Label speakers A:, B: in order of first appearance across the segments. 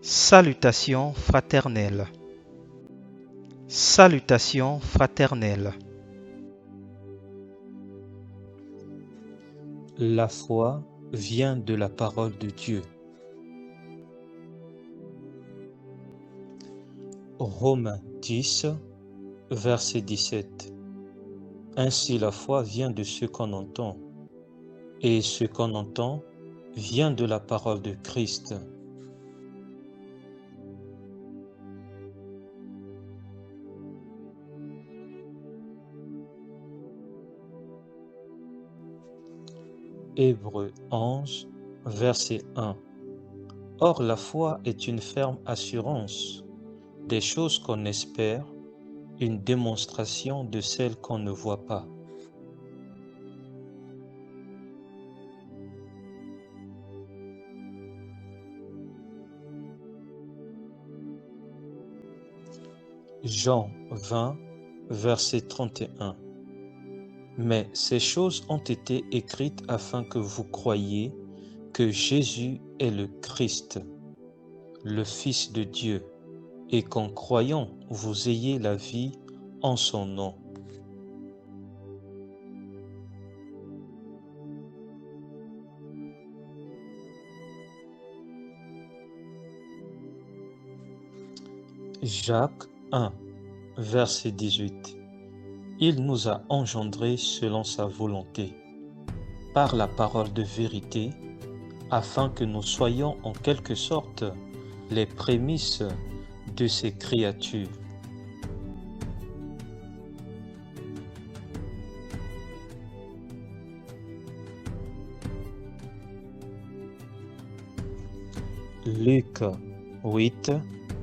A: Salutations fraternelles. Salutations fraternelles.
B: La foi vient de la parole de Dieu. Romains 10, verset 17. Ainsi la foi vient de ce qu'on entend, et ce qu'on entend vient de la parole de Christ. Hébreux 11, verset 1. Or la foi est une ferme assurance des choses qu'on espère, une démonstration de celles qu'on ne voit pas. Jean 20, verset 31. Mais ces choses ont été écrites afin que vous croyiez que Jésus est le Christ, le Fils de Dieu, et qu'en croyant, vous ayez la vie en son nom. Jacques 1, verset 18. Il nous a engendrés selon sa volonté, par la parole de vérité, afin que nous soyons en quelque sorte les prémices de ses créatures. Luc 8,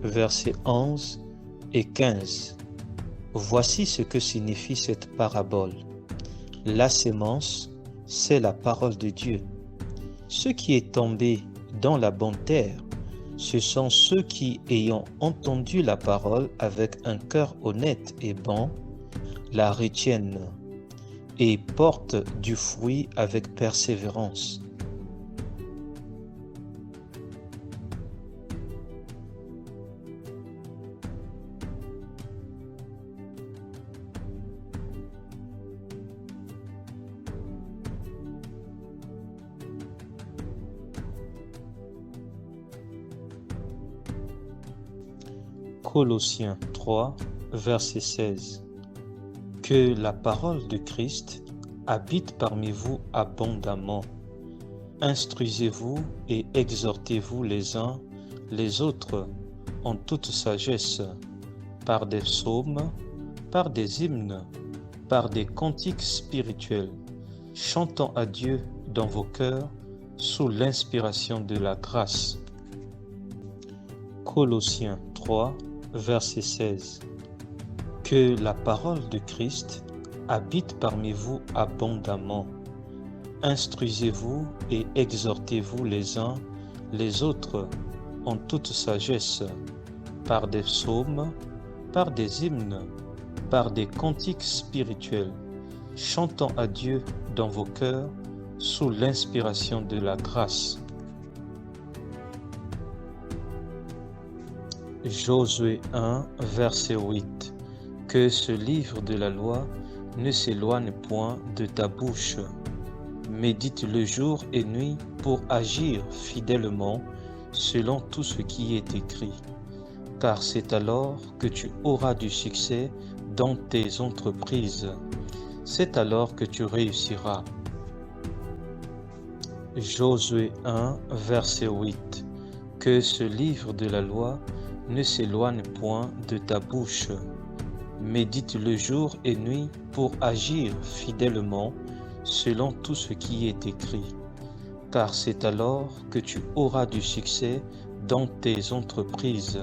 B: versets 11 et 15. Voici ce que signifie cette parabole. La sémence, c'est la parole de Dieu. Ce qui est tombé dans la bonne terre, ce sont ceux qui, ayant entendu la parole avec un cœur honnête et bon, la retiennent et portent du fruit avec persévérance. Colossiens 3, verset 16. Que la parole de Christ habite parmi vous abondamment. Instruisez-vous et exhortez-vous les uns les autres en toute sagesse, par des psaumes, par des hymnes, par des cantiques spirituels, chantant à Dieu dans vos cœurs sous l'inspiration de la grâce. Colossiens 3, verset 16. Que la parole de Christ habite parmi vous abondamment. Instruisez-vous et exhortez-vous les uns les autres en toute sagesse, par des psaumes, par des hymnes, par des cantiques spirituels, chantant à Dieu dans vos cœurs sous l'inspiration de la grâce. Josué 1, verset 8. Que ce livre de la loi ne s'éloigne point de ta bouche. Médite-le jour et nuit pour agir fidèlement selon tout ce qui est écrit. Car c'est alors que tu auras du succès dans tes entreprises. C'est alors que tu réussiras. Josué 1, verset 8. Que ce livre de la loi ne s'éloigne point de ta bouche. Médite-le jour et nuit pour agir fidèlement selon tout ce qui est écrit. Car c'est alors que tu auras du succès dans tes entreprises.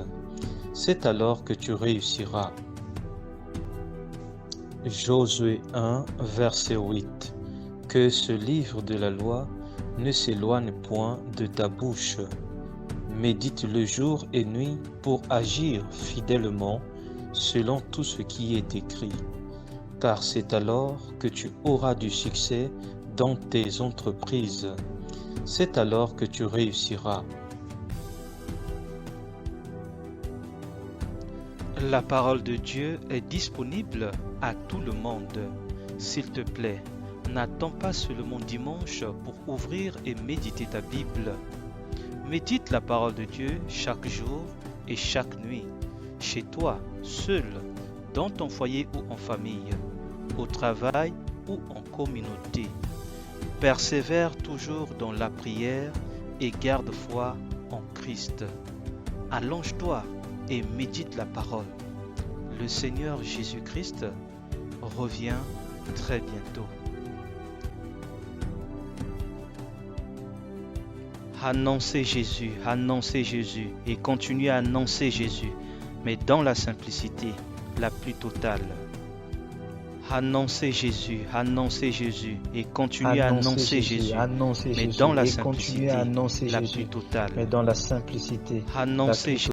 B: C'est alors que tu réussiras. Josué 1, verset 8. Que ce livre de la loi ne s'éloigne point de ta bouche. Médite-le jour et nuit pour agir fidèlement selon tout ce qui est écrit. Car c'est alors que tu auras du succès dans tes entreprises. C'est alors que tu réussiras.
A: La parole de Dieu est disponible à tout le monde. S'il te plaît, n'attends pas seulement dimanche pour ouvrir et méditer ta Bible. Médite la parole de Dieu chaque jour et chaque nuit, chez toi, seul, dans ton foyer ou en famille, au travail ou en communauté. Persévère toujours dans la prière et garde foi en Christ. Allonge-toi et médite la parole. Le Seigneur Jésus-Christ revient très bientôt. Annoncez Jésus et continuez à annoncer Jésus, mais dans la simplicité la plus totale. Annoncez Jésus et continuez à annoncer Jésus, mais dans la simplicité la plus totale.
B: Mais dans la simplicité,
A: Annoncez